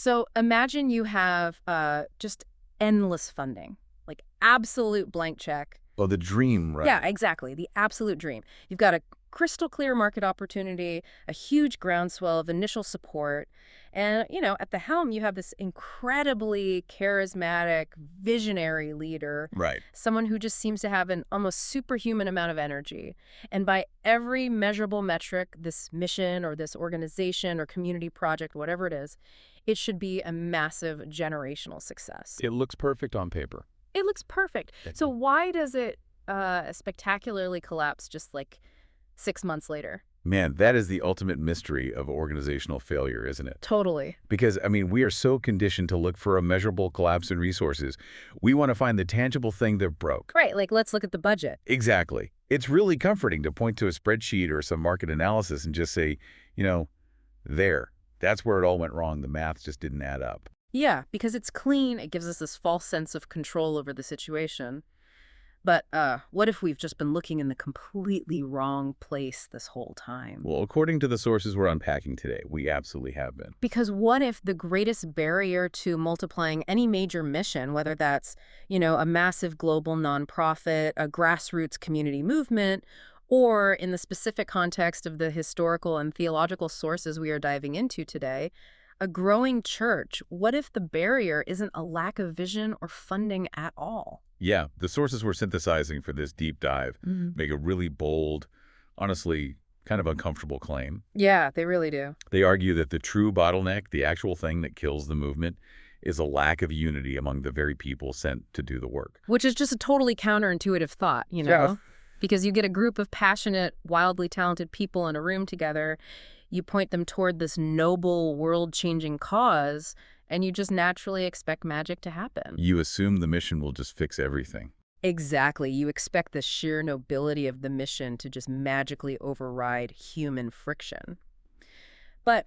So imagine you have just endless funding, like absolute blank check. Oh, the dream, right? Yeah, exactly. The absolute dream. You've got a crystal clear market opportunity, a huge groundswell of initial support. And, at the helm, you have this incredibly charismatic, visionary leader, Right. someone who just seems to have an almost superhuman amount of energy. And by every measurable metric, this mission or this organization or community project, whatever it is, it should be a massive generational success. It looks perfect on paper. It looks perfect. So why does it spectacularly collapse just like 6 months later? Man, that is the ultimate mystery of organizational failure, isn't it? Totally. Because, we are so conditioned to look for a measurable collapse in resources. We want to find the tangible thing that broke. Right, like let's look at the budget. Exactly. It's really comforting to point to a spreadsheet or some market analysis and just say, there. That's where it all went wrong. The math just didn't add up. Yeah, because it's clean, it gives us this false sense of control over the situation. But what if we've just been looking in the completely wrong place this whole time? Well, according to the sources we're unpacking today, we absolutely have been. Because what if the greatest barrier to multiplying any major mission, whether that's, a massive global nonprofit, a grassroots community movement, or in the specific context of the historical and theological sources we are diving into today, a growing church, what if the barrier isn't a lack of vision or funding at all? Yeah, the sources we're synthesizing for this deep dive make a really bold, honestly, kind of uncomfortable claim. Yeah, they really do. They argue that the true bottleneck, the actual thing that kills the movement, is a lack of unity among the very people sent to do the work. Which is just a totally counterintuitive thought, Yeah. Because you get a group of passionate, wildly talented people in a room together, you point them toward this noble, world-changing cause, and you just naturally expect magic to happen. You assume the mission will just fix everything. Exactly. You expect the sheer nobility of the mission to just magically override human friction. But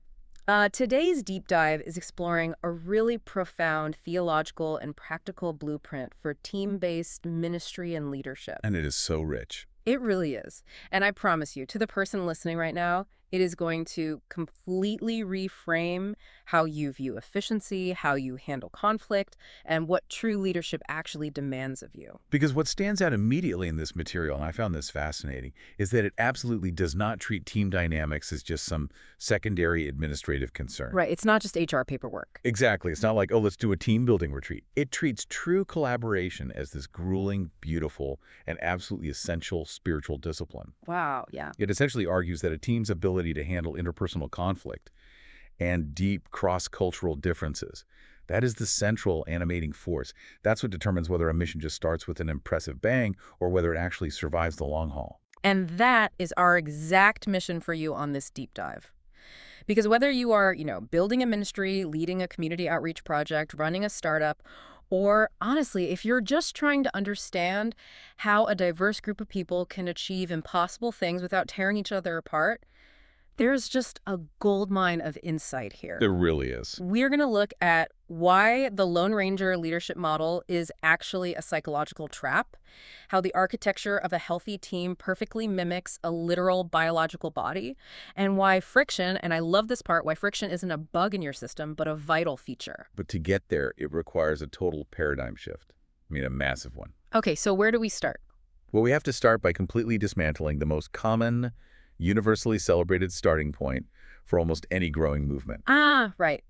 today's deep dive is exploring a really profound theological and practical blueprint for team-based ministry and leadership. And it is so rich. It really is. And I promise you, to the person listening right now, it is going to completely reframe how you view efficiency, how you handle conflict, and what true leadership actually demands of you. Because what stands out immediately in this material, and I found this fascinating, is that it absolutely does not treat team dynamics as just some secondary administrative concern. Right. It's not just HR paperwork. Exactly. It's not like, oh, let's do a team building retreat. It treats true collaboration as this grueling, beautiful, and absolutely essential spiritual discipline. Wow. Yeah. It essentially argues that a team's ability to handle interpersonal conflict and deep cross-cultural differences, that is the central animating force. That's what determines whether a mission just starts with an impressive bang or whether it actually survives the long haul. And that is our exact mission for you on this deep dive. Because whether you are, building a ministry, leading a community outreach project, running a startup, or honestly, if you're just trying to understand how a diverse group of people can achieve impossible things without tearing each other apart, there's just a goldmine of insight here. There really is. We're going to look at why the Lone Ranger leadership model is actually a psychological trap, how the architecture of a healthy team perfectly mimics a literal biological body, and why friction, and I love this part, why friction isn't a bug in your system, but a vital feature. But to get there, it requires a total paradigm shift. A massive one. Okay, so where do we start? Well, we have to start by completely dismantling the most common, universally celebrated starting point for almost any growing movement. Ah, right.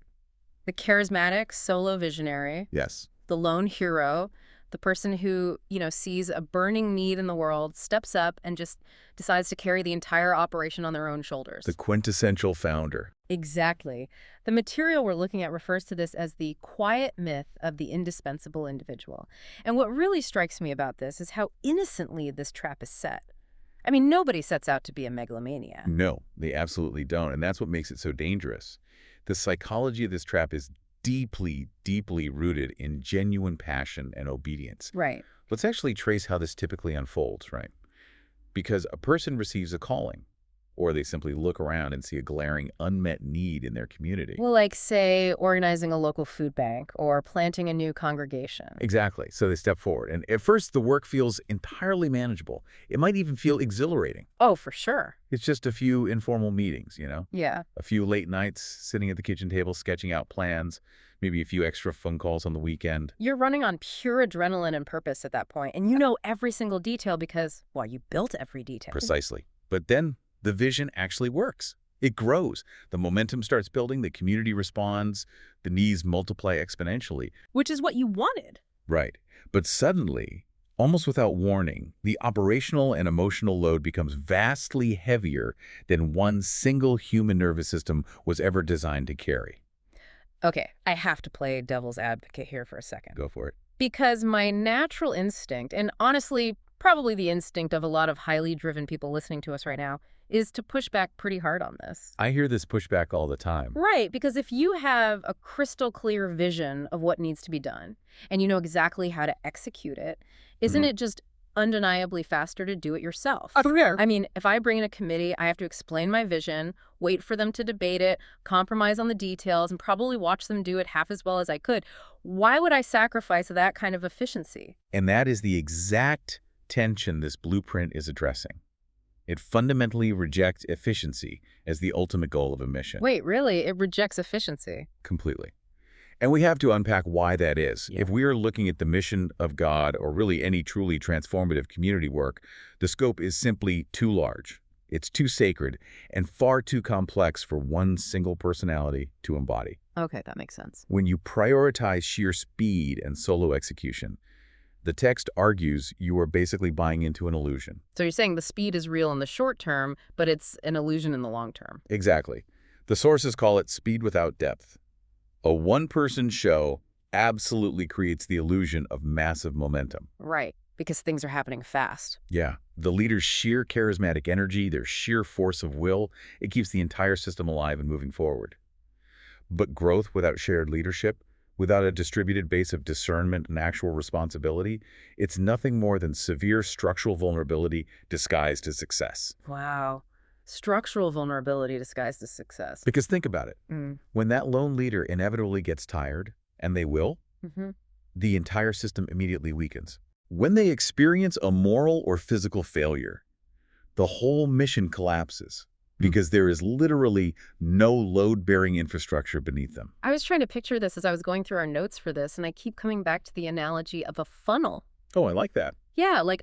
The charismatic solo visionary. Yes. The lone hero, the person who, sees a burning need in the world, steps up and just decides to carry the entire operation on their own shoulders. The quintessential founder. Exactly. The material we're looking at refers to this as the quiet myth of the indispensable individual. And what really strikes me about this is how innocently this trap is set. Nobody sets out to be a megalomaniac. No, they absolutely don't. And that's what makes it so dangerous. The psychology of this trap is deeply, deeply rooted in genuine passion and obedience. Right. Let's actually trace how this typically unfolds, right? Because a person receives a calling, or they simply look around and see a glaring unmet need in their community. Well, like, say, organizing a local food bank or planting a new congregation. Exactly. So they step forward. And at first, the work feels entirely manageable. It might even feel exhilarating. Oh, for sure. It's just a few informal meetings, Yeah. a few late nights sitting at the kitchen table sketching out plans, maybe a few extra phone calls on the weekend. You're running on pure adrenaline and purpose at that point, and you know every single detail because, well, you built every detail. Precisely. But then the vision actually works. It grows. The momentum starts building. The community responds. The needs multiply exponentially. Which is what you wanted. Right. But suddenly, almost without warning, the operational and emotional load becomes vastly heavier than one single human nervous system was ever designed to carry. Okay, I have to play devil's advocate here for a second. Go for it. Because my natural instinct, and honestly, probably the instinct of a lot of highly driven people listening to us right now, is to push back pretty hard on this. I hear this pushback all the time. Right, because if you have a crystal clear vision of what needs to be done, and you know exactly how to execute it, isn't it just undeniably faster to do it yourself? I mean, if I bring in a committee, I have to explain my vision, wait for them to debate it, compromise on the details, and probably watch them do it half as well as I could. Why would I sacrifice that kind of efficiency? And that is the exact tension this blueprint is addressing. It fundamentally rejects efficiency as the ultimate goal of a mission. Wait, really? It rejects efficiency? Completely. And we have to unpack why that is. Yeah. If we are looking at the mission of God or really any truly transformative community work, the scope is simply too large. It's too sacred and far too complex for one single personality to embody. Okay, that makes sense. When you prioritize sheer speed and solo execution, the text argues you are basically buying into an illusion. So you're saying the speed is real in the short term, but it's an illusion in the long term. Exactly. The sources call it speed without depth. A one-person show absolutely creates the illusion of massive momentum. Right, because things are happening fast. Yeah. The leader's sheer charismatic energy, their sheer force of will, it keeps the entire system alive and moving forward. But growth without shared leadership, without a distributed base of discernment and actual responsibility, it's nothing more than severe structural vulnerability disguised as success. Wow. Structural vulnerability disguised as success. Because think about it. Mm. When that lone leader inevitably gets tired, and they will, the entire system immediately weakens. When they experience a moral or physical failure, the whole mission collapses because there is literally no load-bearing infrastructure beneath them. I was trying to picture this as I was going through our notes for this, and I keep coming back to the analogy of a funnel. Oh, I like that. Yeah, like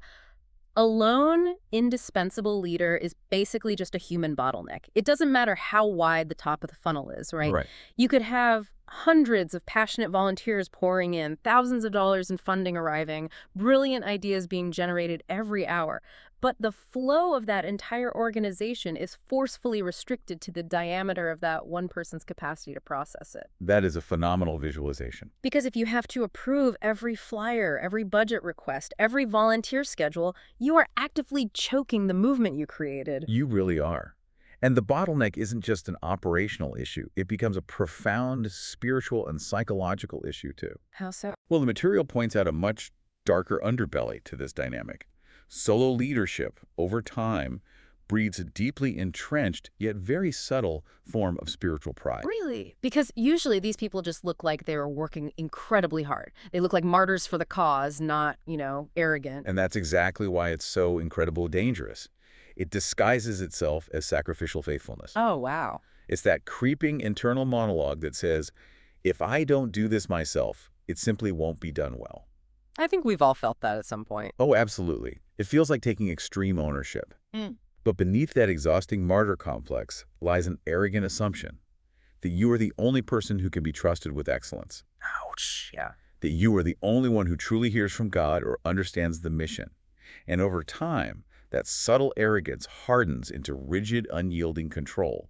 a lone, indispensable leader is basically just a human bottleneck. It doesn't matter how wide the top of the funnel is, right? Right. You could have hundreds of passionate volunteers pouring in, thousands of dollars in funding arriving, brilliant ideas being generated every hour. But the flow of that entire organization is forcefully restricted to the diameter of that one person's capacity to process it. That is a phenomenal visualization. Because if you have to approve every flyer, every budget request, every volunteer schedule, you are actively choking the movement you created. You really are. And the bottleneck isn't just an operational issue. It becomes a profound spiritual and psychological issue, too. How so? Well, the material points out a much darker underbelly to this dynamic. Solo leadership, over time, breeds a deeply entrenched yet very subtle form of spiritual pride. Really? Because usually these people just look like they were working incredibly hard. They look like martyrs for the cause, not, arrogant. And that's exactly why it's so incredibly dangerous. It disguises itself as sacrificial faithfulness. Oh, wow. It's that creeping internal monologue that says, if I don't do this myself, it simply won't be done well. I think we've all felt that at some point. Oh, absolutely. It feels like taking extreme ownership. But beneath that exhausting martyr complex lies an arrogant assumption that you are the only person who can be trusted with excellence. Ouch, yeah. That you are the only one who truly hears from God or understands the mission. And over time, that subtle arrogance hardens into rigid, unyielding control.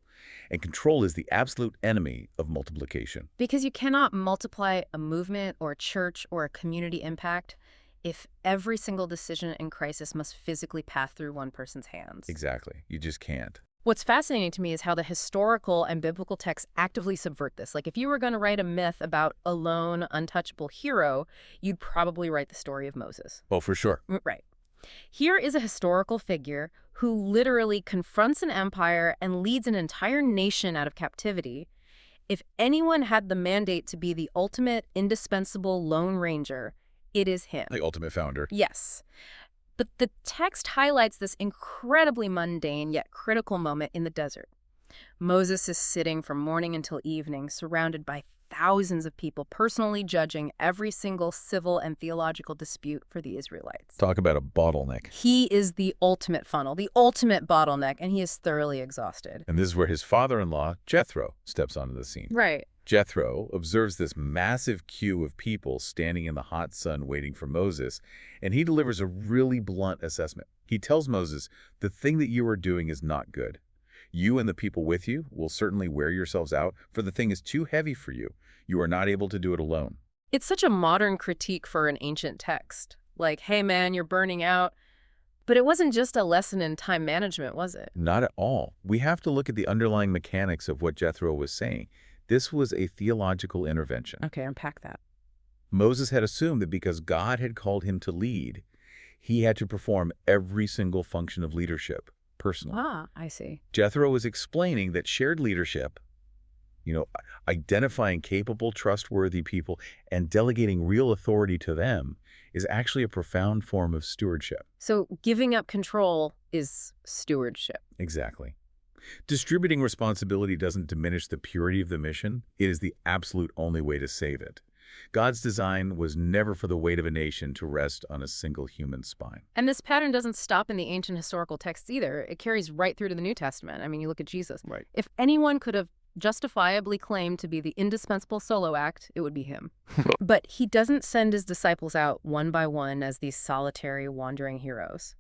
And control is the absolute enemy of multiplication. Because you cannot multiply a movement or a church or a community impact if every single decision in crisis must physically pass through one person's hands. Exactly. You just can't. What's fascinating to me is how the historical and biblical texts actively subvert this. Like if you were going to write a myth about a lone, untouchable hero, you'd probably write the story of Moses. Oh, for sure. Right. Here is a historical figure who literally confronts an empire and leads an entire nation out of captivity. If anyone had the mandate to be the ultimate, indispensable Lone Ranger, it is him. The ultimate founder. Yes. But the text highlights this incredibly mundane yet critical moment in the desert. Moses is sitting from morning until evening, surrounded by thousands of people personally judging every single civil and theological dispute for the Israelites. Talk about a bottleneck. He is the ultimate funnel, the ultimate bottleneck, and he is thoroughly exhausted. And this is where his father-in-law, Jethro, steps onto the scene. Right. Jethro observes this massive queue of people standing in the hot sun waiting for Moses, and he delivers a really blunt assessment. He tells Moses, the thing that you are doing is not good. You and the people with you will certainly wear yourselves out, for the thing is too heavy for you. You are not able to do it alone. It's such a modern critique for an ancient text. Like, hey man, you're burning out. But it wasn't just a lesson in time management, was it? Not at all. We have to look at the underlying mechanics of what Jethro was saying. This was a theological intervention. Okay, unpack that. Moses had assumed that because God had called him to lead, he had to perform every single function of leadership personally. Ah, I see. Jethro was explaining that shared leadership, identifying capable, trustworthy people and delegating real authority to them is actually a profound form of stewardship. So giving up control is stewardship. Exactly. Distributing responsibility doesn't diminish the purity of the mission. It is the absolute only way to save it. God's design was never for the weight of a nation to rest on a single human spine. And this pattern doesn't stop in the ancient historical texts either. It carries right through to the New Testament. I mean, you look at Jesus. Right. If anyone could have justifiably claimed to be the indispensable solo act, it would be him. But he doesn't send his disciples out one by one as these solitary, wandering heroes.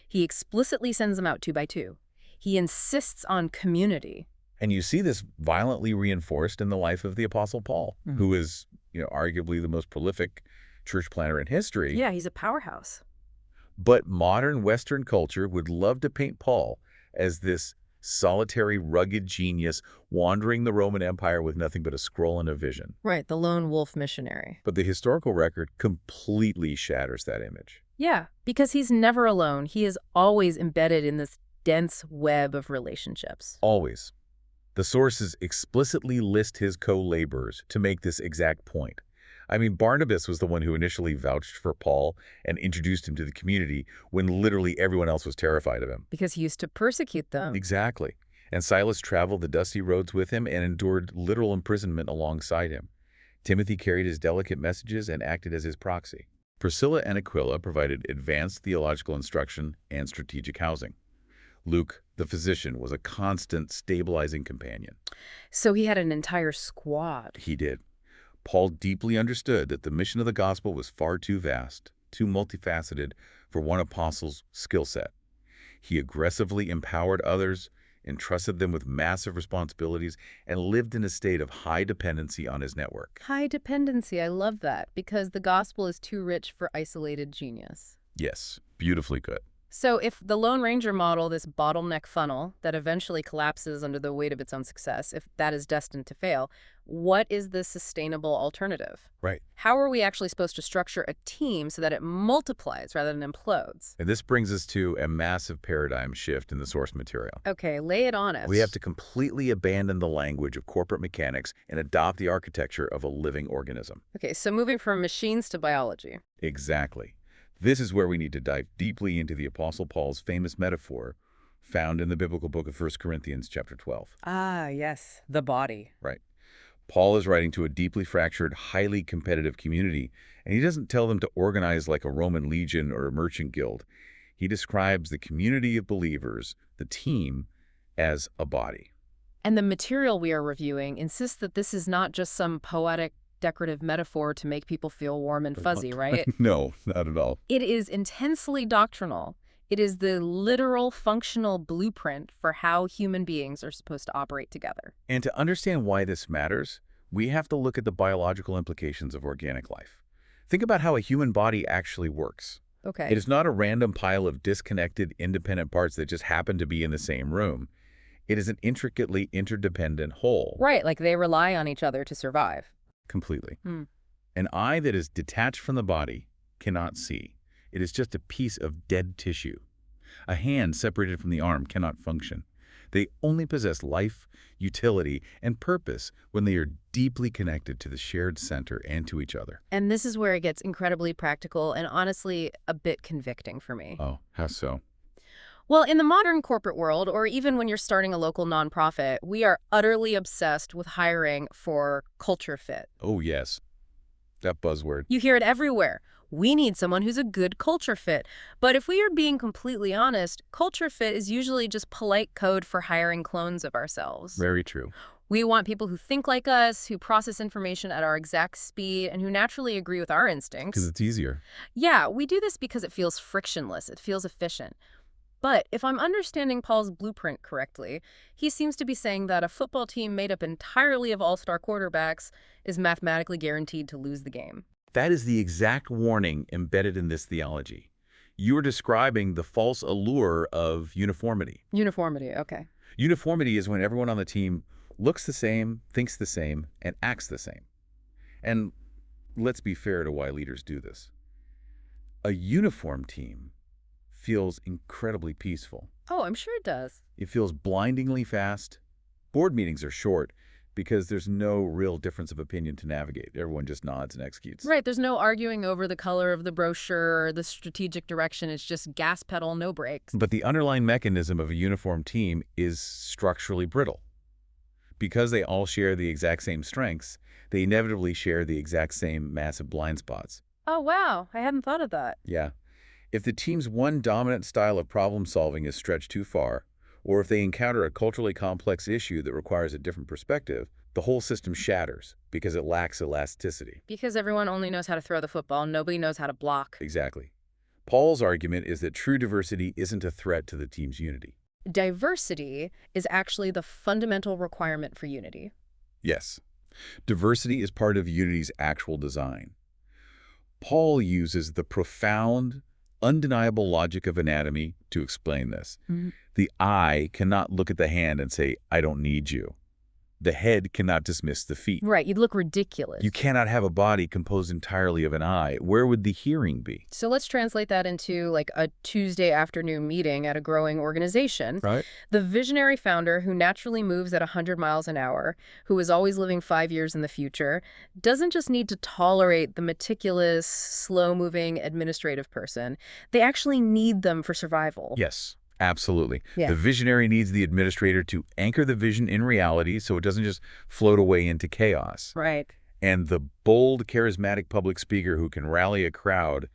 He explicitly sends them out two by two. He insists on community. And you see this violently reinforced in the life of the Apostle Paul, who is, arguably the most prolific church planter in history. Yeah, he's a powerhouse. But modern Western culture would love to paint Paul as this solitary, rugged genius wandering the Roman Empire with nothing but a scroll and a vision. Right, the lone wolf missionary. But the historical record completely shatters that image. Yeah, because he's never alone. He is always embedded in this dense web of relationships. Always. The sources explicitly list his co-laborers to make this exact point. I mean, Barnabas was the one who initially vouched for Paul and introduced him to the community when literally everyone else was terrified of him. Because he used to persecute them. Exactly. And Silas traveled the dusty roads with him and endured literal imprisonment alongside him. Timothy carried his delicate messages and acted as his proxy. Priscilla and Aquila provided advanced theological instruction and strategic housing. Luke, the physician, was a constant stabilizing companion. So he had an entire squad. He did. Paul deeply understood that the mission of the gospel was far too vast, too multifaceted for one apostle's skill set. He aggressively empowered others, entrusted them with massive responsibilities, and lived in a state of high dependency on his network. High dependency, I love that, because the gospel is too rich for isolated genius. Yes, beautifully good. So if the Lone Ranger model, this bottleneck funnel that eventually collapses under the weight of its own success, if that is destined to fail, what is the sustainable alternative? Right. How are we actually supposed to structure a team so that it multiplies rather than implodes? And this brings us to a massive paradigm shift in the source material. Okay, lay it on us. We have to completely abandon the language of corporate mechanics and adopt the architecture of a living organism. Okay, so moving from machines to biology. Exactly. This is where we need to dive deeply into the Apostle Paul's famous metaphor found in the biblical book of 1 Corinthians chapter 12. Ah, yes, the body. Right. Paul is writing to a deeply fractured, highly competitive community, and he doesn't tell them to organize like a Roman legion or a merchant guild. He describes the community of believers, the team, as a body. And the material we are reviewing insists that this is not just some poetic, decorative metaphor to make people feel warm and fuzzy, right? No, not at all. It is intensely doctrinal. It is the literal functional blueprint for how human beings are supposed to operate together. And to understand why this matters, we have to look at the biological implications of organic life. Think about how a human body actually works. Okay. It is not a random pile of disconnected, independent parts that just happen to be in the same room. It is an intricately interdependent whole. Right, like they rely on each other to survive. Completely. Hmm. An eye that is detached from the body cannot see. It is just a piece of dead tissue. A hand separated from the arm cannot function. They only possess life, utility, and purpose when they are deeply connected to the shared center and to each other. And this is where it gets incredibly practical and honestly a bit convicting for me. Oh, how so? Well, in the modern corporate world, or even when you're starting a local nonprofit, we are utterly obsessed with hiring for culture fit. Oh, yes. That buzzword. You hear it everywhere. We need someone who's a good culture fit. But if we are being completely honest, culture fit is usually just polite code for hiring clones of ourselves. Very true. We want people who think like us, who process information at our exact speed, and who naturally agree with our Because instincts. it's easier. Yeah, we do this because it feels frictionless. It feels efficient. But if I'm understanding Paul's blueprint correctly, he seems to be saying that a football team made up entirely of all-star quarterbacks is mathematically guaranteed to lose the game. That is the exact warning embedded in this theology. You are describing the false allure of uniformity. Uniformity, okay. Uniformity is when everyone on the team looks the same, thinks the same, and acts the same. And let's be fair to why leaders do this. A uniform team feels incredibly peaceful. Oh, I'm sure it does. It feels blindingly fast. Board meetings are short because there's no real difference of opinion to navigate. Everyone just nods and executes. Right, there's no arguing over the color of the brochure or the strategic direction. It's just gas pedal, no brakes. But the underlying mechanism of a uniform team is structurally brittle. Because they all share the exact same strengths, they inevitably share the exact same massive blind spots. Oh, wow. I hadn't thought of that. Yeah. If the team's one dominant style of problem solving is stretched too far, or if they encounter a culturally complex issue that requires a different perspective, the whole system shatters because it lacks elasticity. Because everyone only knows how to throw the football, nobody knows how to block. Exactly. Paul's argument is that true diversity isn't a threat to the team's unity. Diversity is actually the fundamental requirement for unity. Yes. Diversity is part of unity's actual design. Paul uses the profound, undeniable logic of anatomy to explain this. The eye cannot look at the hand and say, I don't need you. The head cannot dismiss the feet. Right, you'd look ridiculous. You cannot have a body composed entirely of an eye. Where would the hearing be? So let's translate that into like a Tuesday afternoon meeting at a growing organization. Right. The visionary founder who naturally moves at 100 miles an hour, who is always living 5 years in the future, doesn't just need to tolerate the meticulous, slow-moving administrative person. They actually need them for survival. Yes. Absolutely. Yeah. The visionary needs the administrator to anchor the vision in reality so it doesn't just float away into chaos. Right. And the bold, charismatic public speaker who can rally a crowd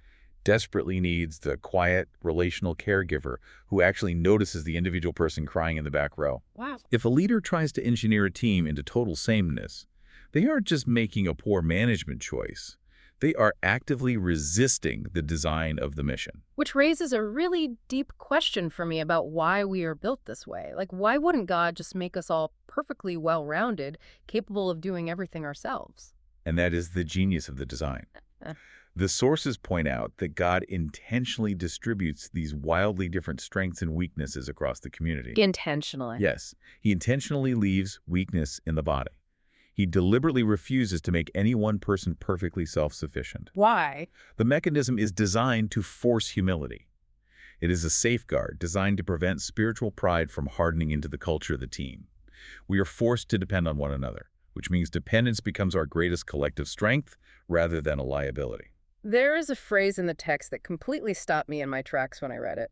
desperately needs the quiet, relational caregiver who actually notices the individual person crying in the back row. Wow. If a leader tries to engineer a team into total sameness, they aren't just making a poor management choice. They are actively resisting the design of the mission. Which raises a really deep question for me about why we are built this way. Like, why wouldn't God just make us all perfectly well-rounded, capable of doing everything ourselves? And that is the genius of the design. The sources point out that God intentionally distributes these wildly different strengths and weaknesses across the community. Intentionally. Yes, he intentionally leaves weakness in the body. He deliberately refuses to make any one person perfectly self-sufficient. Why? The mechanism is designed to force humility. It is a safeguard designed to prevent spiritual pride from hardening into the culture of the team. We are forced to depend on one another, which means dependence becomes our greatest collective strength rather than a liability. There is a phrase in the text that completely stopped me in my tracks when I read it.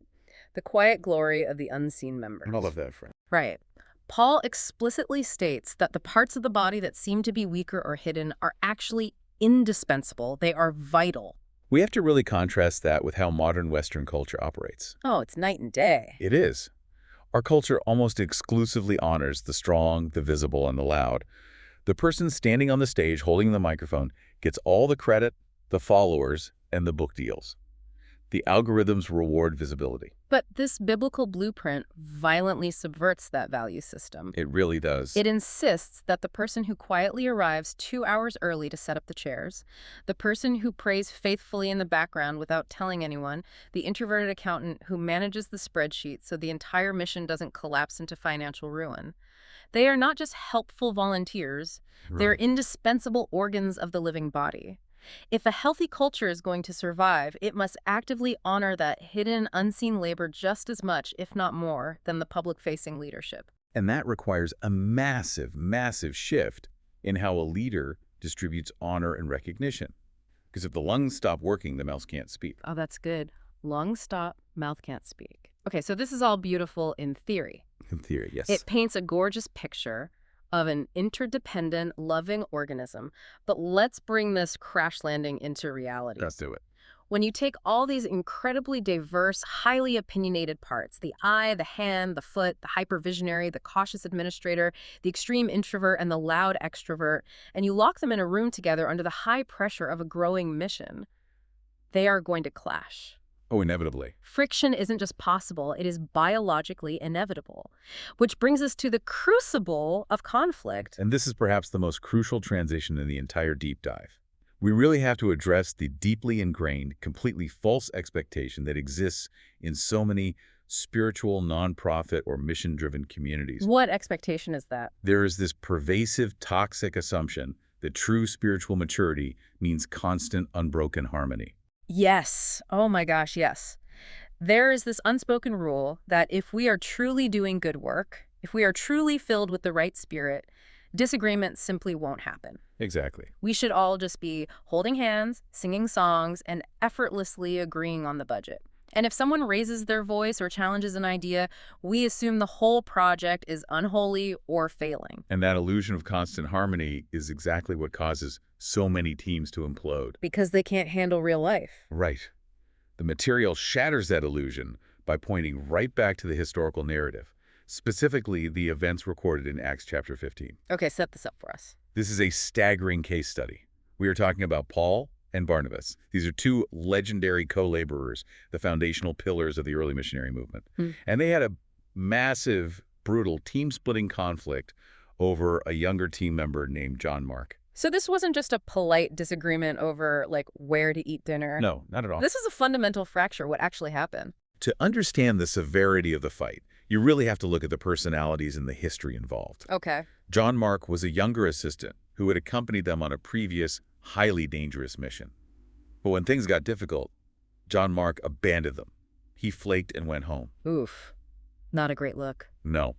The quiet glory of the unseen members. I love that phrase. Right. Paul explicitly states that the parts of the body that seem to be weaker or hidden are actually indispensable. They are vital. We have to really contrast that with how modern Western culture operates. Oh, it's night and day. It is. Our culture almost exclusively honors the strong, the visible, and the loud. The person standing on the stage holding the microphone gets all the credit, the followers, and the book deals. The algorithms reward visibility. But this biblical blueprint violently subverts that value system. It really does. It insists that the person who quietly arrives 2 hours early to set up the chairs, the person who prays faithfully in the background without telling anyone, the introverted accountant who manages the spreadsheet so the entire mission doesn't collapse into financial ruin. They are not just helpful volunteers, they're indispensable organs of the living body. If a healthy culture is going to survive, it must actively honor that hidden, unseen labor just as much, if not more, than the public-facing leadership. And that requires a massive, massive shift in how a leader distributes honor and recognition. Because if the lungs stop working, the mouth can't speak. Oh, that's good. Lungs stop, mouth can't speak. Okay, so this is all beautiful in theory. In theory, yes. It paints a gorgeous picture of an interdependent, loving organism. But let's bring this crash landing into reality. Let's do it. When you take all these incredibly diverse, highly opinionated parts, the eye, the hand, the foot, the hypervisionary, the cautious administrator, the extreme introvert, and the loud extrovert, and you lock them in a room together under the high pressure of a growing mission, they are going to clash. Oh, inevitably. Friction isn't just possible, it is biologically inevitable. Which brings us to the crucible of conflict. And this is perhaps the most crucial transition in the entire deep dive. We really have to address the deeply ingrained, completely false expectation that exists in so many spiritual, nonprofit, or mission-driven communities. What expectation is that? There is this pervasive, toxic assumption that true spiritual maturity means constant, unbroken harmony. Yes. Oh my gosh, yes. There is this unspoken rule that if we are truly doing good work, if we are truly filled with the right spirit, disagreements simply won't happen. Exactly. We should all just be holding hands, singing songs, and effortlessly agreeing on the budget. And if someone raises their voice or challenges an idea, we assume the whole project is unholy or failing. And that illusion of constant harmony is exactly what causes so many teams to implode. Because they can't handle real life. Right. The material shatters that illusion by pointing right back to the historical narrative, specifically the events recorded in Acts chapter 15. Okay, set this up for us. This is a staggering case study. We are talking about Paul and Barnabas. These are two legendary co-laborers, the foundational pillars of the early missionary movement. And they had a massive, brutal, team-splitting conflict over a younger team member named John Mark. So this wasn't just a polite disagreement over, like, where to eat dinner. No, not at all. This is a fundamental fracture. What actually happened? To understand the severity of the fight, you really have to look at the personalities and the history involved. Okay. John Mark was a younger assistant who had accompanied them on a previous, highly dangerous mission. But when things got difficult, John Mark abandoned them. He flaked and went home. Oof. Not a great look. No.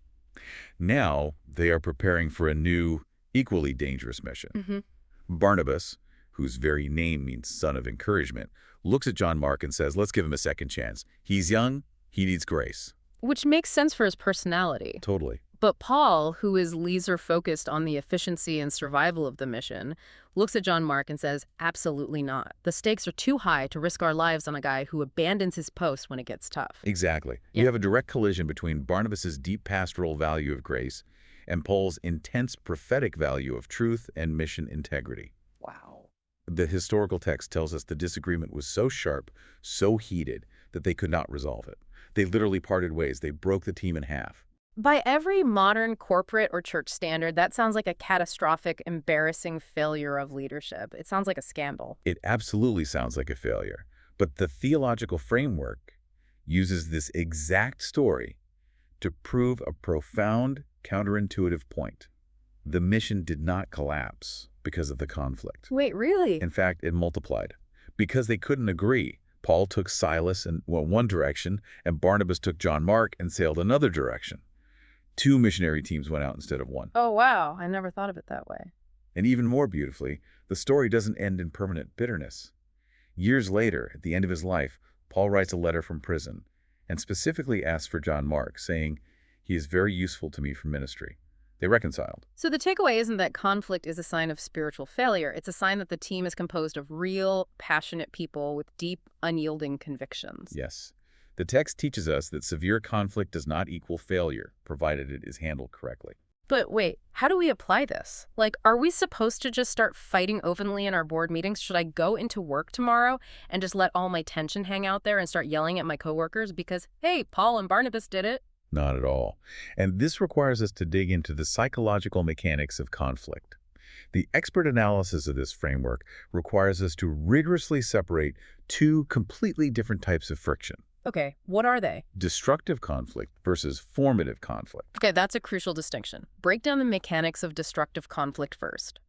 Now they are preparing for a new, equally dangerous mission. Barnabas, whose very name means son of encouragement, looks at John Mark and says, let's give him a second chance. He's young, he needs grace. Which makes sense for his personality. Totally. But Paul, who is laser-focused on the efficiency and survival of the mission, looks at John Mark and says, absolutely not. The stakes are too high to risk our lives on a guy who abandons his post when it gets tough. Exactly. Yeah. You have a direct collision between Barnabas's deep pastoral value of grace and Paul's intense prophetic value of truth and mission integrity. Wow. The historical text tells us the disagreement was so sharp, so heated, that they could not resolve it. They literally parted ways. They broke the team in half. By every modern corporate or church standard, that sounds like a catastrophic, embarrassing failure of leadership. It sounds like a scandal. It absolutely sounds like a failure. But the theological framework uses this exact story to prove a profound, counterintuitive point. The mission did not collapse because of the conflict. Wait, really? In fact, it multiplied. Because they couldn't agree, Paul took Silas and went one direction, and Barnabas took John Mark and sailed another direction. 2 missionary teams went out instead of 1. Oh, wow. I never thought of it that way. And even more beautifully, the story doesn't end in permanent bitterness. Years later, at the end of his life, Paul writes a letter from prison and specifically asks for John Mark, saying, he is very useful to me for ministry. They reconciled. So the takeaway isn't that conflict is a sign of spiritual failure. It's a sign that the team is composed of real, passionate people with deep, unyielding convictions. Yes. The text teaches us that severe conflict does not equal failure, provided it is handled correctly. But wait, how do we apply this? Like, are we supposed to just start fighting openly in our board meetings? Should I go into work tomorrow and just let all my tension hang out there and start yelling at my coworkers because, hey, Paul and Barnabas did it? Not at all. And this requires us to dig into the psychological mechanics of conflict. The expert analysis of this framework requires us to rigorously separate 2 completely different types of friction. Okay, what are they? Destructive conflict versus formative conflict. Okay, that's a crucial distinction. Break down the mechanics of destructive conflict first.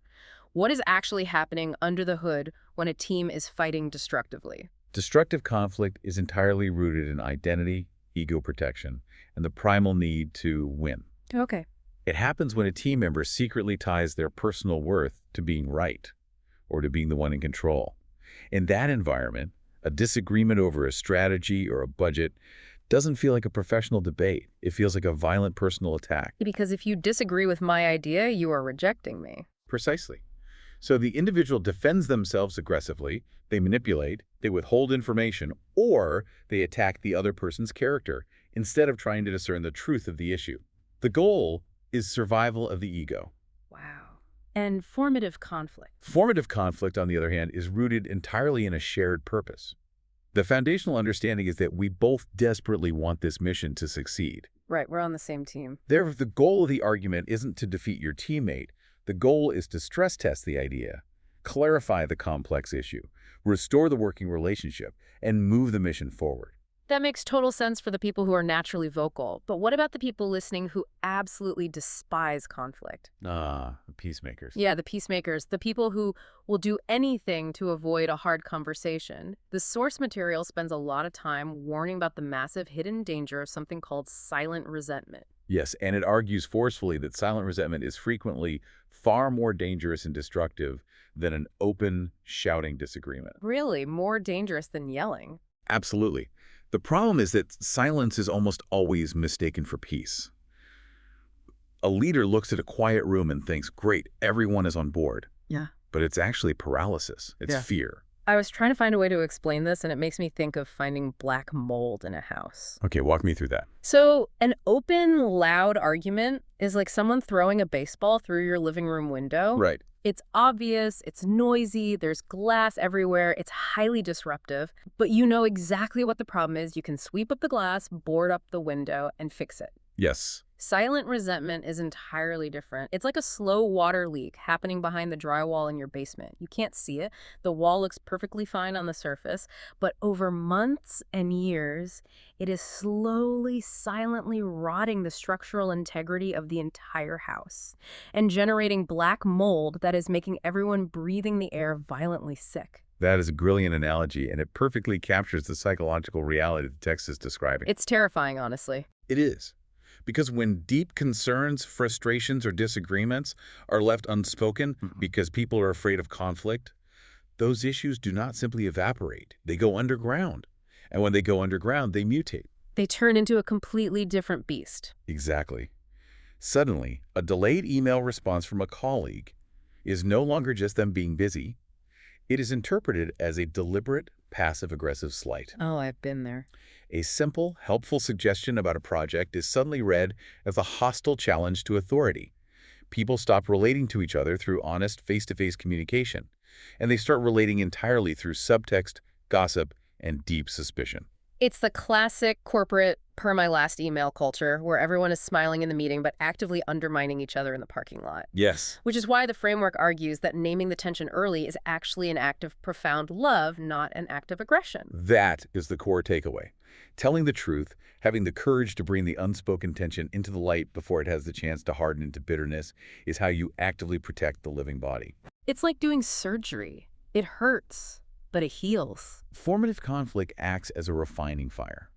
What is actually happening under the hood when a team is fighting destructively? Destructive conflict is entirely rooted in identity, ego protection, and the primal need to win. Okay. It happens when a team member secretly ties their personal worth to being right or to being the one in control. In that environment, a disagreement over a strategy or a budget doesn't feel like a professional debate. It feels like a violent personal attack. Because if you disagree with my idea, you are rejecting me. Precisely. So the individual defends themselves aggressively, they manipulate, they withhold information, or they attack the other person's character instead of trying to discern the truth of the issue. The goal is survival of the ego. Wow. And formative conflict. Formative conflict, on the other hand, is rooted entirely in a shared purpose. The foundational understanding is that we both desperately want this mission to succeed. Right, we're on the same team. Therefore, the goal of the argument isn't to defeat your teammate. The goal is to stress test the idea, clarify the complex issue, restore the working relationship, and move the mission forward. That makes total sense for the people who are naturally vocal. But what about the people listening who absolutely despise conflict? Peacemakers. Yeah, the peacemakers, the people who will do anything to avoid a hard conversation. The source material spends a lot of time warning about the massive hidden danger of something called silent resentment. Yes, and it argues forcefully that silent resentment is frequently far more dangerous and destructive than an open, shouting disagreement. Really, more dangerous than yelling. Absolutely. The problem is that silence is almost always mistaken for peace. A leader looks at a quiet room and thinks, great, everyone is on board. Yeah. But it's actually paralysis. It's Yeah. fear. I was trying to find a way to explain this, and it makes me think of finding black mold in a house. Okay, walk me through that. So an open, loud argument is like someone throwing a baseball through your living room window. Right. It's obvious, it's noisy, there's glass everywhere, it's highly disruptive, but you know exactly what the problem is. You can sweep up the glass, board up the window, and fix it. Yes. Silent resentment is entirely different. It's like a slow water leak happening behind the drywall in your basement. You can't see it. The wall looks perfectly fine on the surface, but over months and years, it is slowly, silently rotting the structural integrity of the entire house and generating black mold that is making everyone breathing the air violently sick. That is a brilliant analogy, and it perfectly captures the psychological reality the text is describing. It's terrifying, honestly. It is. Because when deep concerns, frustrations, or disagreements are left unspoken because people are afraid of conflict, those issues do not simply evaporate. They go underground. And when they go underground, they mutate. They turn into a completely different beast. Exactly. Suddenly, a delayed email response from a colleague is no longer just them being busy. It is interpreted as a deliberate, passive-aggressive slight. Oh, I've been there. A simple, helpful suggestion about a project is suddenly read as a hostile challenge to authority. People stop relating to each other through honest, face-to-face communication, and they start relating entirely through subtext, gossip, and deep suspicion. It's the classic corporate per-my-last email culture where everyone is smiling in the meeting but actively undermining each other in the parking lot. Yes. Which is why the framework argues that naming the tension early is actually an act of profound love, not an act of aggression. That is the core takeaway. Telling the truth, having the courage to bring the unspoken tension into the light before it has the chance to harden into bitterness is how you actively protect the living body. It's like doing surgery. It hurts, but it heals. Formative conflict acts as a refining fire.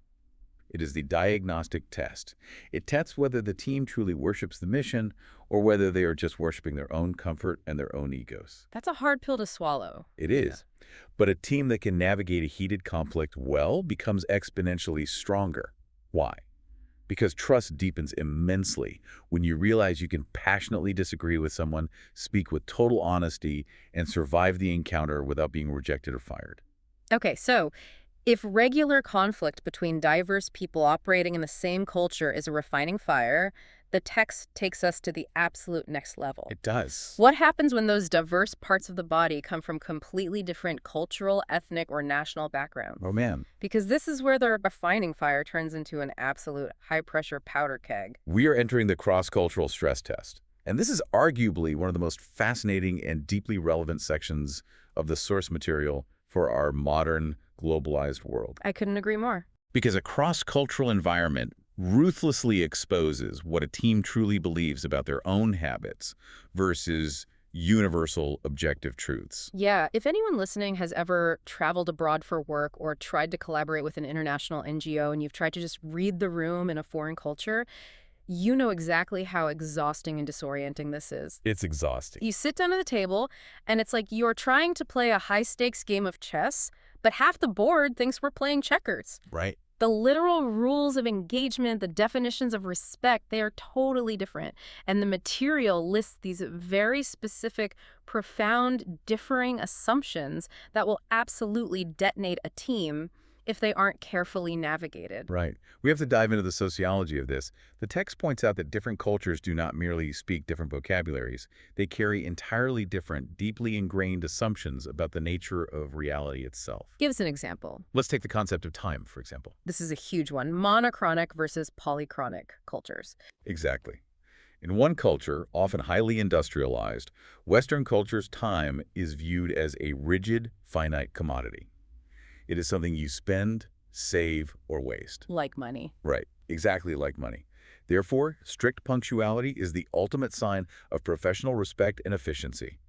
It is the diagnostic test. It tests whether the team truly worships the mission or whether they are just worshiping their own comfort and their own egos. That's a hard pill to swallow. It is. But a team that can navigate a heated conflict well becomes exponentially stronger. Why? Because trust deepens immensely when you realize you can passionately disagree with someone, speak with total honesty, and survive the encounter without being rejected or fired. Okay, so if regular conflict between diverse people operating in the same culture is a refining fire, the text takes us to the absolute next level. It does. What happens when those diverse parts of the body come from completely different cultural, ethnic, or national backgrounds? Oh, man. Because this is where the refining fire turns into an absolute high-pressure powder keg. We are entering the cross-cultural stress test. And this is arguably one of the most fascinating and deeply relevant sections of the source material for our modern, globalized world. I couldn't agree more. Because a cross-cultural environment ruthlessly exposes what a team truly believes about their own habits versus universal objective truths. Yeah, if anyone listening has ever traveled abroad for work or tried to collaborate with an international NGO and you've tried to just read the room in a foreign culture, you know exactly how exhausting and disorienting this is. It's exhausting. You sit down at the table, and it's like you're trying to play a high-stakes game of chess, but half the board thinks we're playing checkers. Right. The literal rules of engagement, the definitions of respect, they are totally different. And the material lists these very specific, profound, differing assumptions that will absolutely detonate a team if they aren't carefully navigated. Right. We have to dive into the sociology of this. The text points out that different cultures do not merely speak different vocabularies. They carry entirely different, deeply ingrained assumptions about the nature of reality itself. Give us an example. Let's take the concept of time, for example. This is a huge one. Monochronic versus polychronic cultures. Exactly. In one culture, often highly industrialized, Western culture's time is viewed as a rigid, finite commodity. It is something you spend, save, or waste. Like money. Right, exactly like money. Therefore, strict punctuality is the ultimate sign of professional respect and efficiency.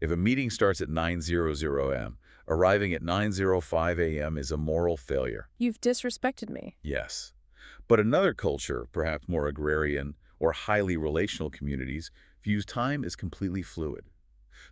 If a meeting starts at 9:00 a.m., arriving at 9:05 a.m. is a moral failure. You've disrespected me. Yes. But another culture, perhaps more agrarian or highly relational communities, views time as completely fluid.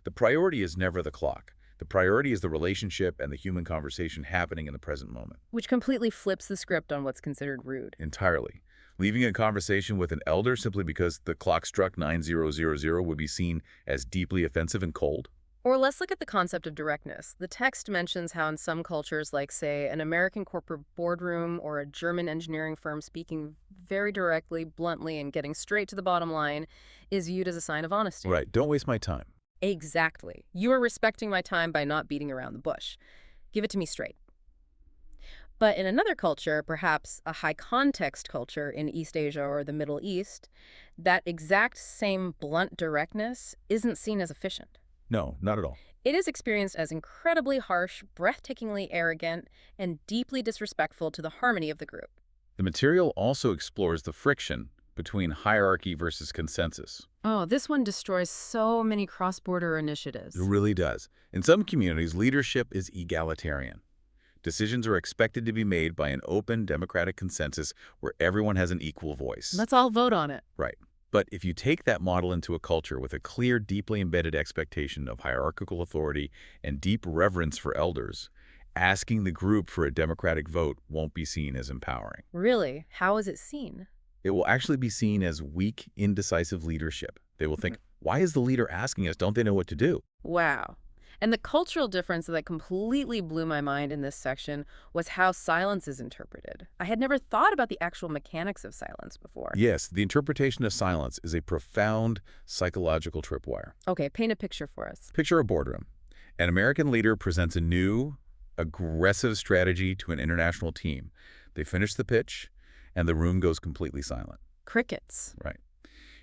The priority is never the clock. The priority is the relationship and the human conversation happening in the present moment. Which completely flips the script on what's considered rude. Entirely. Leaving a conversation with an elder simply because the clock struck 9:00 would be seen as deeply offensive and cold. Or let's look at the concept of directness. The text mentions how in some cultures, like, say, an American corporate boardroom or a German engineering firm speaking very directly, bluntly, and getting straight to the bottom line is viewed as a sign of honesty. Right. Don't waste my time. Exactly. You are respecting my time by not beating around the bush. Give it to me straight. But in another culture, perhaps a high-context culture in East Asia or the Middle East, that exact same blunt directness isn't seen as efficient. No, not at all. It is experienced as incredibly harsh, breathtakingly arrogant, and deeply disrespectful to the harmony of the group. The material also explores the friction between hierarchy versus consensus. Oh, this one destroys so many cross-border initiatives. It really does. In some communities, leadership is egalitarian. Decisions are expected to be made by an open, democratic consensus where everyone has an equal voice. Let's all vote on it. Right. But if you take that model into a culture with a clear, deeply embedded expectation of hierarchical authority and deep reverence for elders, asking the group for a democratic vote won't be seen as empowering. Really? How is it seen? It will actually be seen as weak, indecisive leadership. They will think, why is the leader asking us? Don't they know what to do? Wow. And the cultural difference that completely blew my mind in this section was how silence is interpreted. I had never thought about the actual mechanics of silence before. Yes, the interpretation of silence is a profound psychological tripwire. Okay, paint a picture for us. Picture a boardroom. An American leader presents a new, aggressive strategy to an international team. They finish the pitch, and the room goes completely silent. Crickets. Right.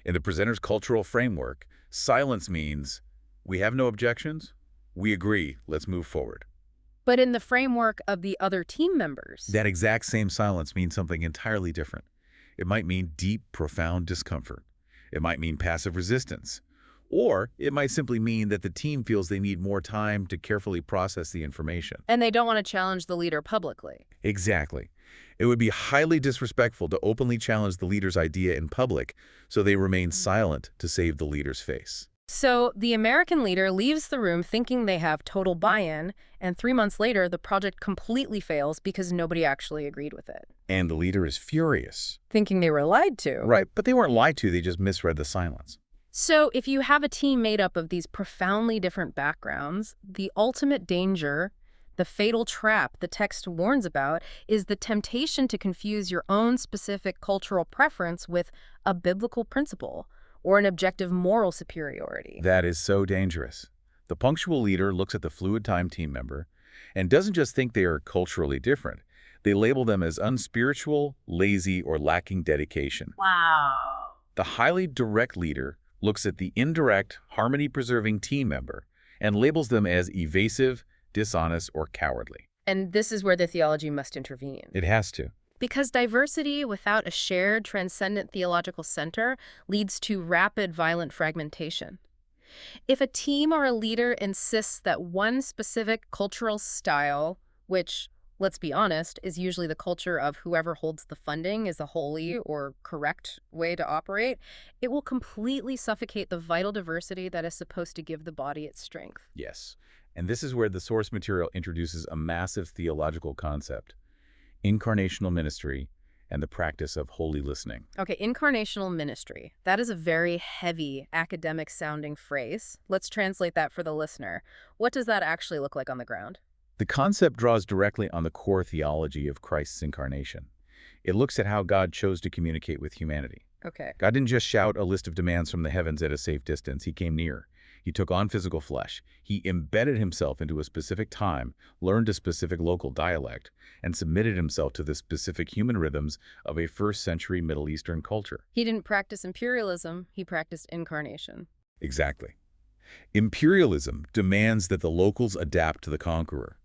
In the presenter's cultural framework, silence means we have no objections, we agree, let's move forward. But in the framework of the other team members. That exact same silence means something entirely different. It might mean deep, profound discomfort. It might mean passive resistance. Or it might simply mean that the team feels they need more time to carefully process the information. And they don't want to challenge the leader publicly. Exactly. It would be highly disrespectful to openly challenge the leader's idea in public, so they remain silent to save the leader's face. So the American leader leaves the room thinking they have total buy-in, and 3 months later, the project completely fails because nobody actually agreed with it. And the leader is furious. Thinking they were lied to. Right, but they weren't lied to, they just misread the silence. So if you have a team made up of these profoundly different backgrounds, the ultimate danger, the fatal trap the text warns about, is the temptation to confuse your own specific cultural preference with a biblical principle or an objective moral superiority. That is so dangerous. The punctual leader looks at the fluid time team member and doesn't just think they are culturally different. They label them as unspiritual, lazy, or lacking dedication. Wow. The highly direct leader looks at the indirect, harmony-preserving team member and labels them as evasive, dishonest, or cowardly. And this is where the theology must intervene. It has to. Because diversity without a shared, transcendent theological center leads to rapid, violent fragmentation. If a team or a leader insists that one specific cultural style, which, let's be honest, is usually the culture of whoever holds the funding, is the holy or correct way to operate, it will completely suffocate the vital diversity that is supposed to give the body its strength. Yes. And this is where the source material introduces a massive theological concept: incarnational ministry and the practice of holy listening. Okay, incarnational ministry. That is a very heavy academic-sounding phrase. Let's translate that for the listener. What does that actually look like on the ground? The concept draws directly on the core theology of Christ's incarnation. It looks at how God chose to communicate with humanity. Okay. God didn't just shout a list of demands from the heavens at a safe distance. He came near. He took on physical flesh. He embedded himself into a specific time, learned a specific local dialect, and submitted himself to the specific human rhythms of a first-century Middle Eastern culture. He didn't practice imperialism, he practiced incarnation. Exactly. Imperialism demands that the locals adapt to the conqueror.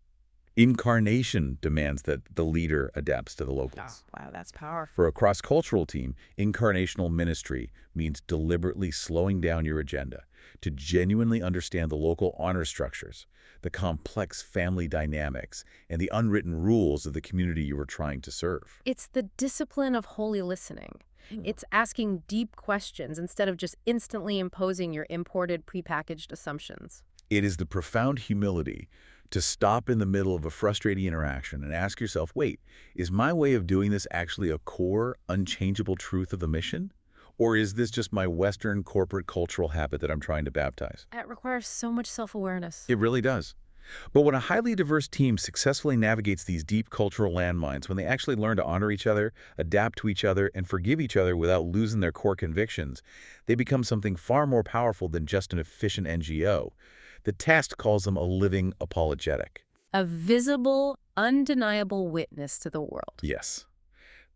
Incarnation demands that the leader adapts to the locals. Oh, wow, that's powerful. For a cross-cultural team, incarnational ministry means deliberately slowing down your agenda to genuinely understand the local honor structures, the complex family dynamics, and the unwritten rules of the community you are trying to serve. It's the discipline of holy listening. It's asking deep questions instead of just instantly imposing your imported, prepackaged assumptions. It is the profound humility to stop in the middle of a frustrating interaction and ask yourself, wait, is my way of doing this actually a core, unchangeable truth of the mission? Or is this just my Western corporate cultural habit that I'm trying to baptize? It requires so much self-awareness. It really does. But when a highly diverse team successfully navigates these deep cultural landmines, when they actually learn to honor each other, adapt to each other, and forgive each other without losing their core convictions, they become something far more powerful than just an efficient NGO. The text calls them a living apologetic. A visible, undeniable witness to the world. Yes.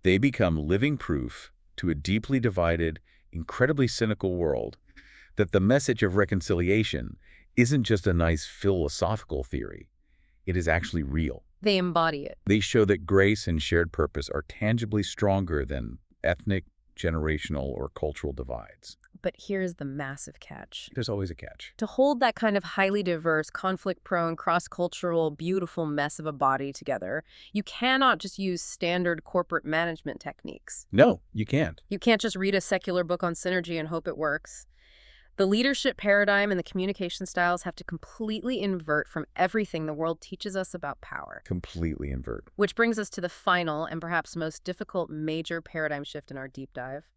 They become living proof to a deeply divided, incredibly cynical world that the message of reconciliation isn't just a nice philosophical theory. It is actually real. They embody it. They show that grace and shared purpose are tangibly stronger than ethnic, generational, or cultural divides. But here's the massive catch. There's always a catch. To hold that kind of highly diverse, conflict-prone, cross-cultural, beautiful mess of a body together, you cannot just use standard corporate management techniques. No, you can't. You can't just read a secular book on synergy and hope it works. The leadership paradigm and the communication styles have to completely invert from everything the world teaches us about power. Completely invert. Which brings us to the final and perhaps most difficult major paradigm shift in our deep dive: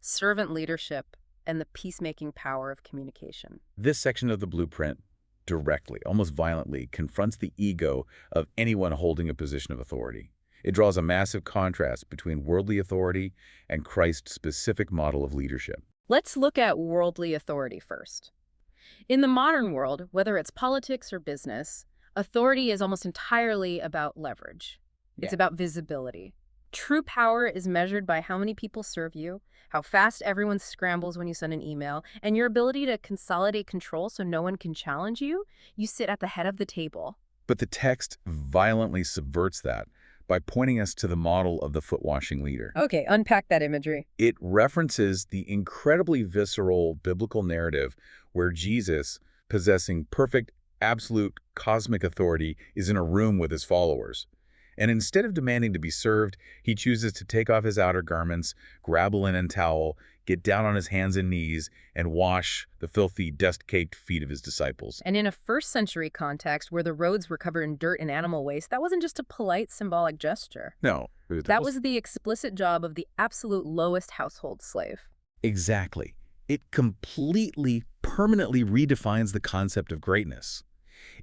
servant leadership and the peacemaking power of communication. This section of the blueprint directly, almost violently, confronts the ego of anyone holding a position of authority. It draws a massive contrast between worldly authority and Christ's specific model of leadership. Let's look at worldly authority first. In the modern world, whether it's politics or business, authority is almost entirely about leverage. It's about visibility. True power is measured by how many people serve you, how fast everyone scrambles when you send an email, and your ability to consolidate control so no one can challenge you. You sit at the head of the table. But the text violently subverts that by pointing us to the model of the foot-washing leader. Okay, unpack that imagery. It references the incredibly visceral biblical narrative where Jesus, possessing perfect, absolute, cosmic authority, is in a room with his followers. And instead of demanding to be served, he chooses to take off his outer garments, grab a linen towel, get down on his hands and knees, and wash the filthy, dust-caked feet of his disciples. And in a first-century context where the roads were covered in dirt and animal waste, that wasn't just a polite, symbolic gesture. No. That was the explicit job of the absolute lowest household slave. Exactly. It completely, permanently redefines the concept of greatness.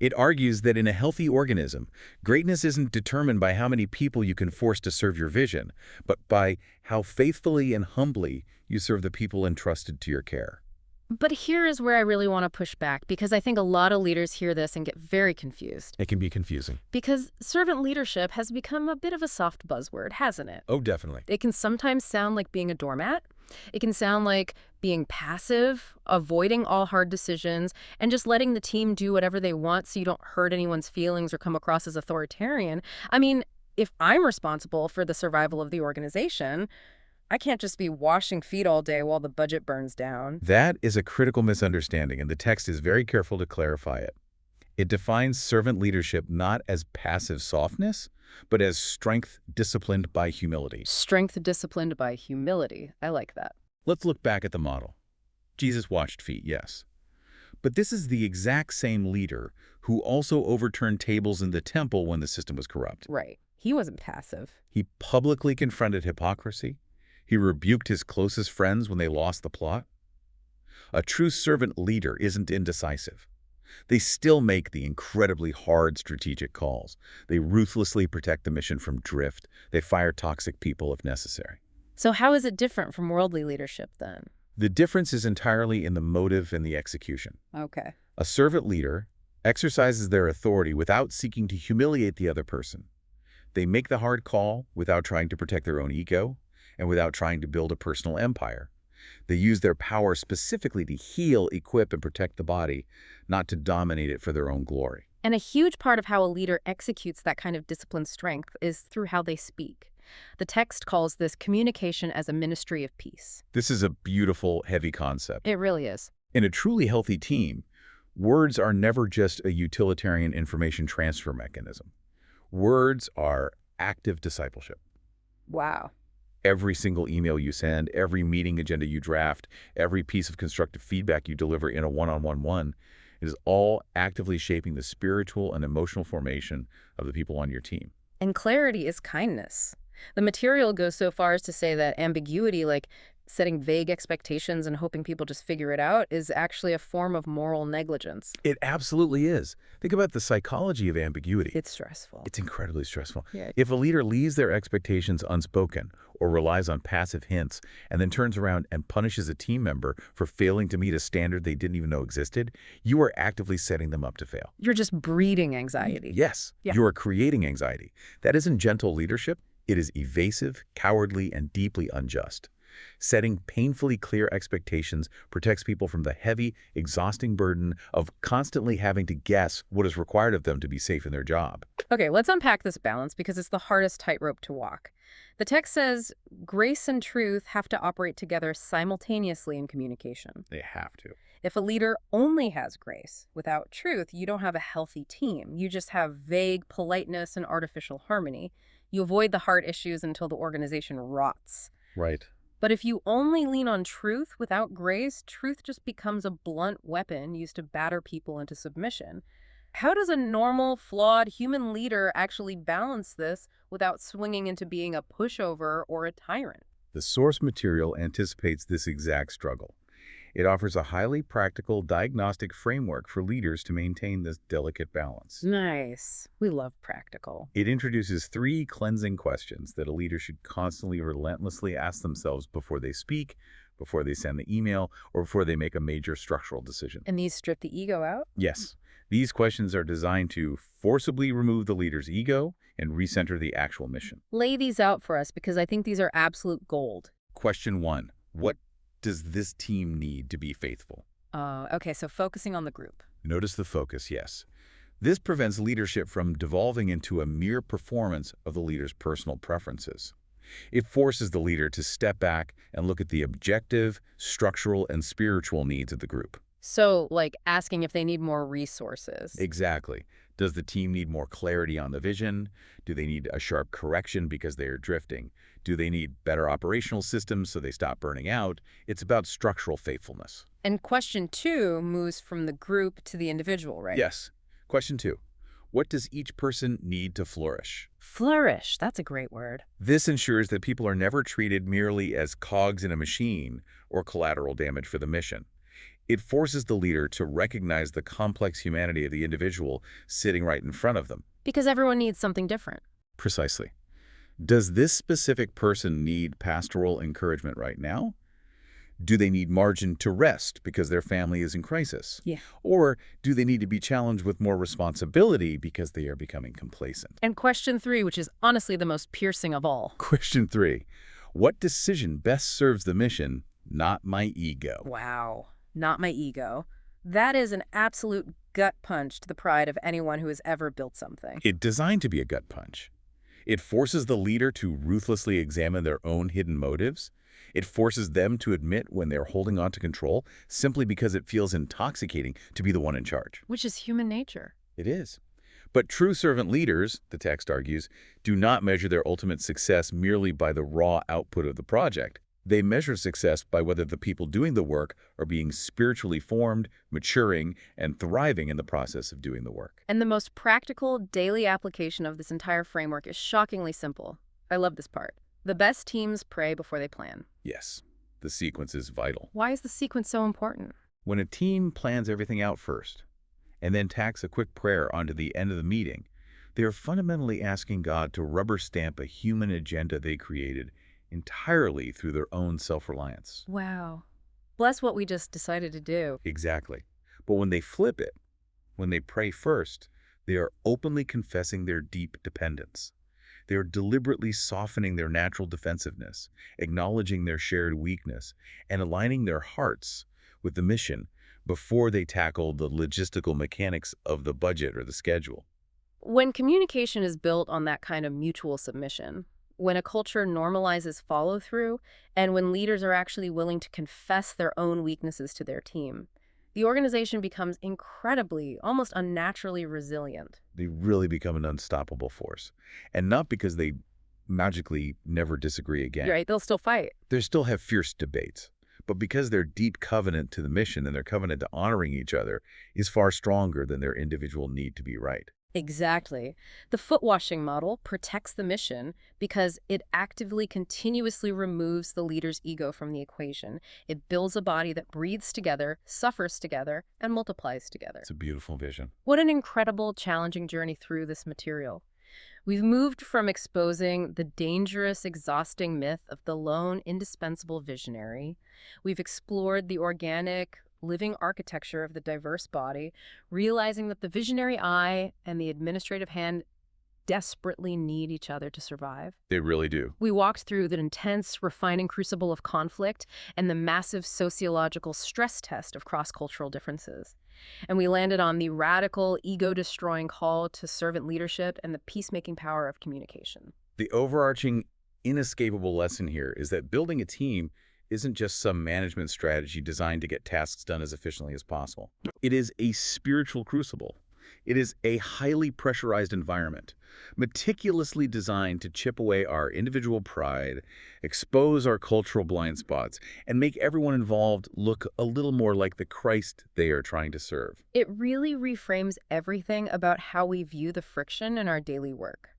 It argues that in a healthy organism, greatness isn't determined by how many people you can force to serve your vision, but by how faithfully and humbly you serve the people entrusted to your care. But here is where I really want to push back, because I think a lot of leaders hear this and get very confused. It can be confusing. Because servant leadership has become a bit of a soft buzzword, hasn't it? Oh, definitely. It can sometimes sound like being a doormat. It can sound like being passive, avoiding all hard decisions, and just letting the team do whatever they want so you don't hurt anyone's feelings or come across as authoritarian. I mean, if I'm responsible for the survival of the organization, I can't just be washing feet all day while the budget burns down. That is a critical misunderstanding, and the text is very careful to clarify it. It defines servant leadership not as passive softness, but as strength disciplined by humility. Strength disciplined by humility. I like that. Let's look back at the model. Jesus washed feet, yes. But this is the exact same leader who also overturned tables in the temple when the system was corrupt. Right. He wasn't passive. He publicly confronted hypocrisy. He rebuked his closest friends when they lost the plot. A true servant leader isn't indecisive. They still make the incredibly hard strategic calls. They ruthlessly protect the mission from drift. They fire toxic people if necessary. So how is it different from worldly leadership then? The difference is entirely in the motive and the execution. Okay. A servant leader exercises their authority without seeking to humiliate the other person. They make the hard call without trying to protect their own ego and without trying to build a personal empire. They use their power specifically to heal, equip, and protect the body, not to dominate it for their own glory. And a huge part of how a leader executes that kind of disciplined strength is through how they speak. The text calls this communication as a ministry of peace. This is a beautiful, heavy concept. It really is. In a truly healthy team, words are never just a utilitarian information transfer mechanism. Words are active discipleship. Wow. Every single email you send, every meeting agenda you draft, every piece of constructive feedback you deliver in a one-on-one, it is all actively shaping the spiritual and emotional formation of the people on your team. And clarity is kindness. The material goes so far as to say that ambiguity, like setting vague expectations and hoping people just figure it out, is actually a form of moral negligence. It absolutely is. Think about the psychology of ambiguity. It's stressful. It's incredibly stressful. Yeah. If a leader leaves their expectations unspoken or relies on passive hints and then turns around and punishes a team member for failing to meet a standard they didn't even know existed, you are actively setting them up to fail. You're just breeding anxiety. Yes, Yeah. you are creating anxiety. That isn't gentle leadership. It is evasive, cowardly, and deeply unjust. Setting painfully clear expectations protects people from the heavy, exhausting burden of constantly having to guess what is required of them to be safe in their job. Okay, let's unpack this balance because it's the hardest tightrope to walk. The text says grace and truth have to operate together simultaneously in communication. They have to. If a leader only has grace without truth, you don't have a healthy team. You just have vague politeness and artificial harmony. You avoid the hard issues until the organization rots. Right. But if you only lean on truth without grace, truth just becomes a blunt weapon used to batter people into submission. How does a normal, flawed human leader actually balance this without swinging into being a pushover or a tyrant? The source material anticipates this exact struggle. It offers a highly practical diagnostic framework for leaders to maintain this delicate balance. Nice. We love practical. It introduces 3 cleansing questions that a leader should constantly, relentlessly ask themselves before they speak, before they send the email, or before they make a major structural decision. And these strip the ego out? Yes, these questions are designed to forcibly remove the leader's ego and recenter the actual mission. Lay these out for us because I think these are absolute gold. Question 1. What does this team need to be faithful? Okay, so focusing on the group. Notice the focus, yes. This prevents leadership from devolving into a mere performance of the leader's personal preferences. It forces the leader to step back and look at the objective, structural, and spiritual needs of the group. So, like asking if they need more resources. Exactly. Does the team need more clarity on the vision? Do they need a sharp correction because they are drifting? Do they need better operational systems so they stop burning out? It's about structural faithfulness. And question 2 moves from the group to the individual, right? Yes. Question 2. What does each person need to flourish? Flourish. That's a great word. This ensures that people are never treated merely as cogs in a machine or collateral damage for the mission. It forces the leader to recognize the complex humanity of the individual sitting right in front of them. Because everyone needs something different. Precisely. Does this specific person need pastoral encouragement right now? Do they need margin to rest because their family is in crisis? Yeah. Or do they need to be challenged with more responsibility because they are becoming complacent? And question 3, which is honestly the most piercing of all. Question 3. What decision best serves the mission, not my ego? Wow. Not my ego. That is an absolute gut punch to the pride of anyone who has ever built something. It's designed to be a gut punch. It forces the leader to ruthlessly examine their own hidden motives. It forces them to admit when they're holding on to control simply because it feels intoxicating to be the one in charge. Which is human nature. It is. But true servant leaders, the text argues, do not measure their ultimate success merely by the raw output of the project. They measure success by whether the people doing the work are being spiritually formed, maturing, and thriving in the process of doing the work. And the most practical daily application of this entire framework is shockingly simple. I love this part. The best teams pray before they plan. Yes, the sequence is vital. Why is the sequence so important? When a team plans everything out first, and then tacks a quick prayer onto the end of the meeting, they are fundamentally asking God to rubber stamp a human agenda they created entirely through their own self-reliance. Wow. Bless what we just decided to do. Exactly. But when they flip it, when they pray first, they are openly confessing their deep dependence. They are deliberately softening their natural defensiveness, acknowledging their shared weakness, and aligning their hearts with the mission before they tackle the logistical mechanics of the budget or the schedule. When communication is built on that kind of mutual submission, when a culture normalizes follow-through, and when leaders are actually willing to confess their own weaknesses to their team, the organization becomes incredibly, almost unnaturally resilient. They really become an unstoppable force. And not because they magically never disagree again. Right, they'll still fight. They still have fierce debates. But because their deep covenant to the mission and their covenant to honoring each other is far stronger than their individual need to be right. Exactly. The foot washing model protects the mission because it actively, continuously removes the leader's ego from the equation. It builds a body that breathes together, suffers together, and multiplies together. It's a beautiful vision. What an incredible, challenging journey through this material. We've moved from exposing the dangerous, exhausting myth of the lone, indispensable visionary. We've explored the organic, living architecture of the diverse body, realizing that the visionary eye and the administrative hand desperately need each other to survive. They really do. We walked through the intense, refining crucible of conflict and the massive sociological stress test of cross-cultural differences. And we landed on the radical, ego-destroying call to servant leadership and the peacemaking power of communication. The overarching, inescapable lesson here is that building a team isn't just some management strategy designed to get tasks done as efficiently as possible. It is a spiritual crucible. It is a highly pressurized environment, meticulously designed to chip away our individual pride, expose our cultural blind spots, and make everyone involved look a little more like the Christ they are trying to serve. It really reframes everything about how we view the friction in our daily work.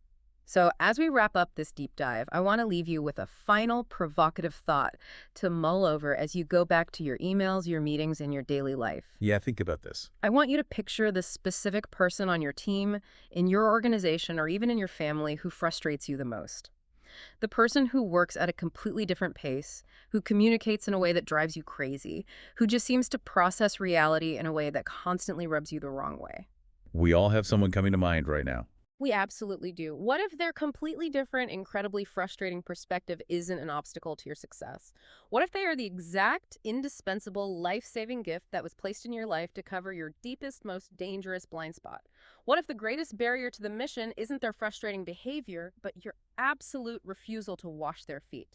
So as we wrap up this deep dive, I want to leave you with a final provocative thought to mull over as you go back to your emails, your meetings, and your daily life. Yeah, think about this. I want you to picture the specific person on your team, in your organization, or even in your family who frustrates you the most. The person who works at a completely different pace, who communicates in a way that drives you crazy, who just seems to process reality in a way that constantly rubs you the wrong way. We all have someone coming to mind right now. We absolutely do. What if their completely different, incredibly frustrating perspective isn't an obstacle to your success? What if they are the exact, indispensable, life-saving gift that was placed in your life to cover your deepest, most dangerous blind spot? What if the greatest barrier to the mission isn't their frustrating behavior, but your absolute refusal to wash their feet?